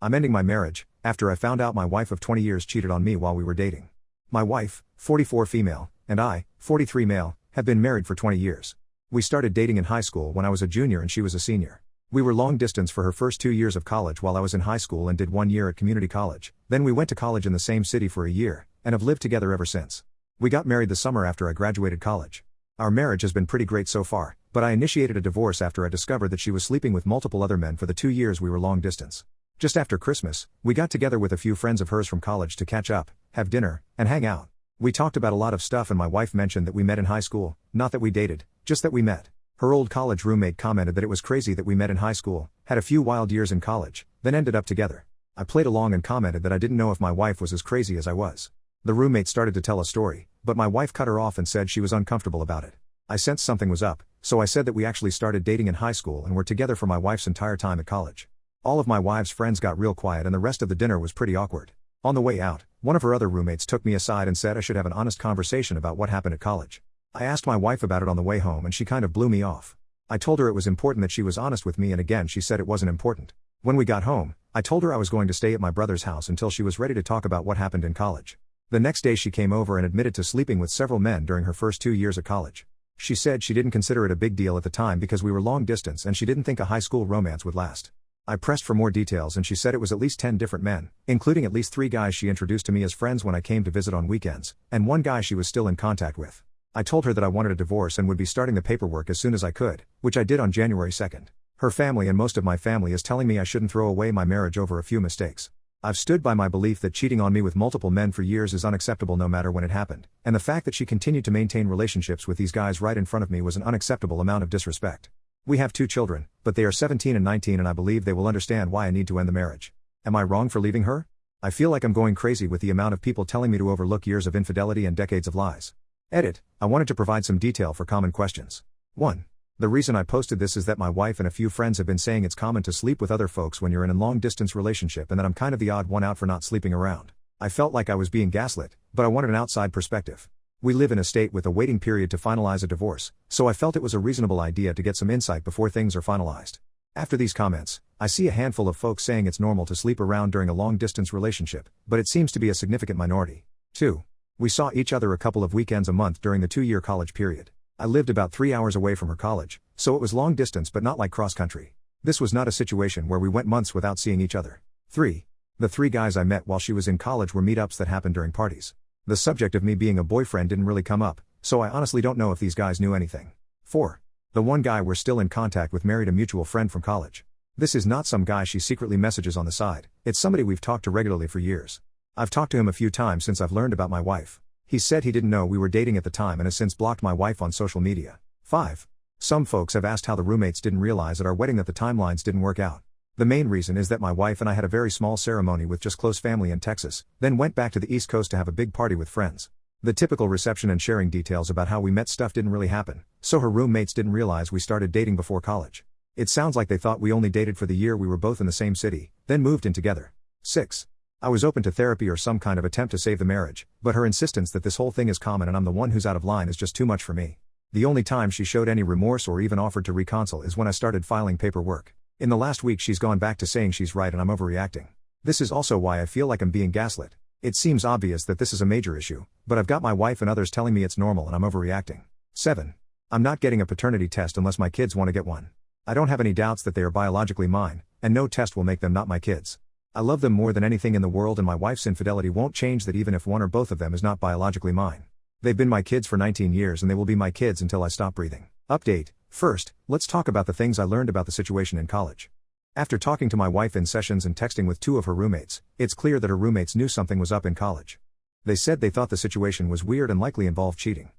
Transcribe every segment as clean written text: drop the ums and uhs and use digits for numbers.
I'm ending my marriage, after I found out my wife of 20 years cheated on me while we were dating. My wife, 44 female, and I, 43 male, have been married for 20 years. We started dating in high school when I was a junior and she was a senior. We were long distance for her first 2 years of college while I was in high school and did 1 year at community college. Then we went to college in the same city for a year, and have lived together ever since. We got married the summer after I graduated college. Our marriage has been pretty great so far, but I initiated a divorce after I discovered that she was sleeping with multiple other men for the 2 years we were long distance. Just after Christmas, we got together with a few friends of hers from college to catch up, have dinner, and hang out. We talked about a lot of stuff and my wife mentioned that we met in high school, not that we dated, just that we met. Her old college roommate commented that it was crazy that we met in high school, had a few wild years in college, then ended up together. I played along and commented that I didn't know if my wife was as crazy as I was. The roommate started to tell a story, but my wife cut her off and said she was uncomfortable about it. I sensed something was up, so I said that we actually started dating in high school and were together for my wife's entire time at college. All of my wife's friends got real quiet and the rest of the dinner was pretty awkward. On the way out, one of her other roommates took me aside and said I should have an honest conversation about what happened at college. I asked my wife about it on the way home and she kind of blew me off. I told her it was important that she was honest with me and again she said it wasn't important. When we got home, I told her I was going to stay at my brother's house until she was ready to talk about what happened in college. The next day she came over and admitted to sleeping with several men during her first 2 years at college. She said she didn't consider it a big deal at the time because we were long distance and she didn't think a high school romance would last. I pressed for more details and she said it was at least 10 different men, including at least 3 guys she introduced to me as friends when I came to visit on weekends, and 1 guy she was still in contact with. I told her that I wanted a divorce and would be starting the paperwork as soon as I could, which I did on January 2nd. Her family and most of my family is telling me I shouldn't throw away my marriage over a few mistakes. I've stood by my belief that cheating on me with multiple men for years is unacceptable no matter when it happened, and the fact that she continued to maintain relationships with these guys right in front of me was an unacceptable amount of disrespect. We have 2 children, but they are 17 and 19 and I believe they will understand why I need to end the marriage. Am I wrong for leaving her? I feel like I'm going crazy with the amount of people telling me to overlook years of infidelity and decades of lies. Edit. I wanted to provide some detail for common questions. 1. The reason I posted this is that my wife and a few friends have been saying it's common to sleep with other folks when you're in a long-distance relationship and that I'm kind of the odd one out for not sleeping around. I felt like I was being gaslit, but I wanted an outside perspective. We live in a state with a waiting period to finalize a divorce, so I felt it was a reasonable idea to get some insight before things are finalized. After these comments, I see a handful of folks saying it's normal to sleep around during a long-distance relationship, but it seems to be a significant minority. 2. We saw each other a couple of weekends a month during the 2-year college period. I lived about 3 hours away from her college, so it was long distance but not like cross-country. This was not a situation where we went months without seeing each other. 3. The 3 guys I met while she was in college were meetups that happened during parties. The subject of me being a boyfriend didn't really come up, so I honestly don't know if these guys knew anything. 4. The 1 guy we're still in contact with married a mutual friend from college. This is not some guy she secretly messages on the side, it's somebody we've talked to regularly for years. I've talked to him a few times since I've learned about my wife. He said he didn't know we were dating at the time and has since blocked my wife on social media. 5. Some folks have asked how the roommates didn't realize at our wedding that the timelines didn't work out. The main reason is that my wife and I had a very small ceremony with just close family in Texas, then went back to the East Coast to have a big party with friends. The typical reception and sharing details about how we met stuff didn't really happen, so her roommates didn't realize we started dating before college. It sounds like they thought we only dated for the year we were both in the same city, then moved in together. 6. I was open to therapy or some kind of attempt to save the marriage, but her insistence that this whole thing is common and I'm the one who's out of line is just too much for me. The only time she showed any remorse or even offered to reconcile is when I started filing paperwork. In the last week she's gone back to saying she's right and I'm overreacting. This is also why I feel like I'm being gaslit. It seems obvious that this is a major issue, but I've got my wife and others telling me it's normal and I'm overreacting. 7. I'm not getting a paternity test unless my kids want to get one. I don't have any doubts that they are biologically mine, and no test will make them not my kids. I love them more than anything in the world and my wife's infidelity won't change that even if one or both of them is not biologically mine. They've been my kids for 19 years and they will be my kids until I stop breathing. Update. First, let's talk about the things I learned about the situation in college. After talking to my wife in sessions and texting with 2 of her roommates, it's clear that her roommates knew something was up in college. They said they thought the situation was weird and likely involved cheating.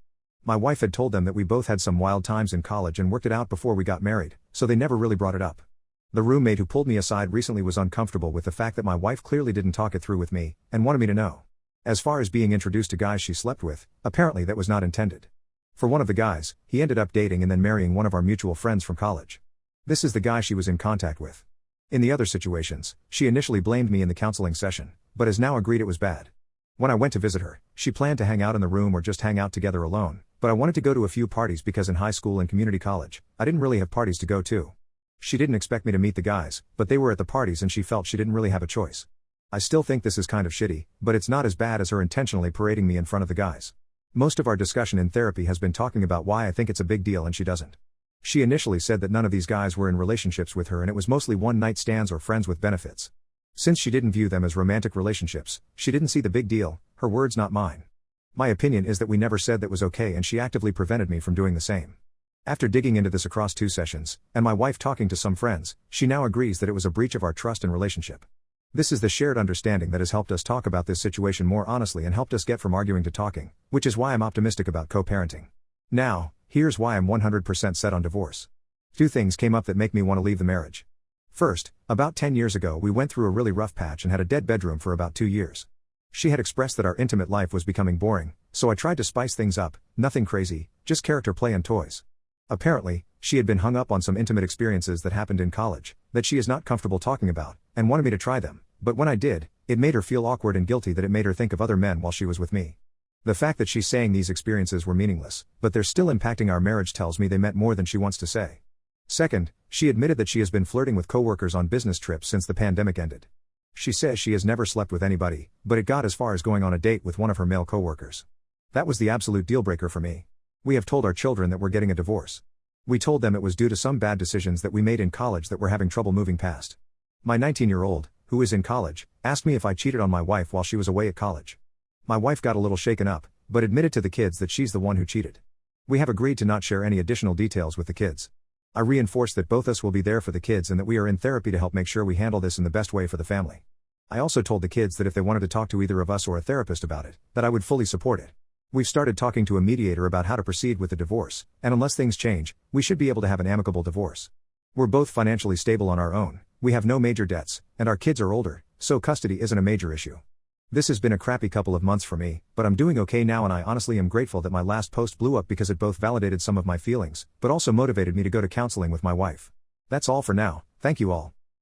My wife had told them that we both had some wild times in college and worked it out before we got married, so they never really brought it up. The roommate who pulled me aside recently was uncomfortable with the fact that my wife clearly didn't talk it through with me, and wanted me to know. As far as being introduced to guys she slept with, apparently that was not intended. For one of the guys, he ended up dating and then marrying one of our mutual friends from college. This is the guy she was in contact with. In the other situations, she initially blamed me in the counseling session, but has now agreed it was bad. When I went to visit her, she planned to hang out in the room or just hang out together alone, but I wanted to go to a few parties because in high school and community college, I didn't really have parties to go to. She didn't expect me to meet the guys, but they were at the parties and she felt she didn't really have a choice. I still think this is kind of shitty, but it's not as bad as her intentionally parading me in front of the guys. Most of our discussion in therapy has been talking about why I think it's a big deal and she doesn't. She initially said that none of these guys were in relationships with her and it was mostly one-night stands or friends with benefits. Since she didn't view them as romantic relationships, she didn't see the big deal, her words not mine. My opinion is that we never said that was okay and she actively prevented me from doing the same. After digging into this across 2 sessions, and my wife talking to some friends, she now agrees that it was a breach of our trust and relationship. This is the shared understanding that has helped us talk about this situation more honestly and helped us get from arguing to talking, which is why I'm optimistic about co-parenting. Now, here's why I'm 100% set on divorce. 2 things came up that make me want to leave the marriage. First, about 10 years ago we went through a really rough patch and had a dead bedroom for about 2 years. She had expressed that our intimate life was becoming boring, so I tried to spice things up, nothing crazy, just character play and toys. Apparently, she had been hung up on some intimate experiences that happened in college, that she is not comfortable talking about, and wanted me to try them, but when I did, it made her feel awkward and guilty that it made her think of other men while she was with me. The fact that she's saying these experiences were meaningless, but they're still impacting our marriage tells me they meant more than she wants to say. Second, she admitted that she has been flirting with coworkers on business trips since the pandemic ended. She says she has never slept with anybody, but it got as far as going on a date with one of her male coworkers. That was the absolute deal-breaker for me. We have told our children that we're getting a divorce. We told them it was due to some bad decisions that we made in college that we're having trouble moving past. My 19-year-old, who is in college, asked me if I cheated on my wife while she was away at college. My wife got a little shaken up, but admitted to the kids that she's the one who cheated. We have agreed to not share any additional details with the kids. I reinforced that both us will be there for the kids and that we are in therapy to help make sure we handle this in the best way for the family. I also told the kids that if they wanted to talk to either of us or a therapist about it, that I would fully support it. We've started talking to a mediator about how to proceed with the divorce, and unless things change, we should be able to have an amicable divorce. We're both financially stable on our own, we have no major debts, and our kids are older, so custody isn't a major issue. This has been a crappy couple of months for me, but I'm doing okay now and I honestly am grateful that my last post blew up because it both validated some of my feelings, but also motivated me to go to counseling with my wife. That's all for now, thank you all.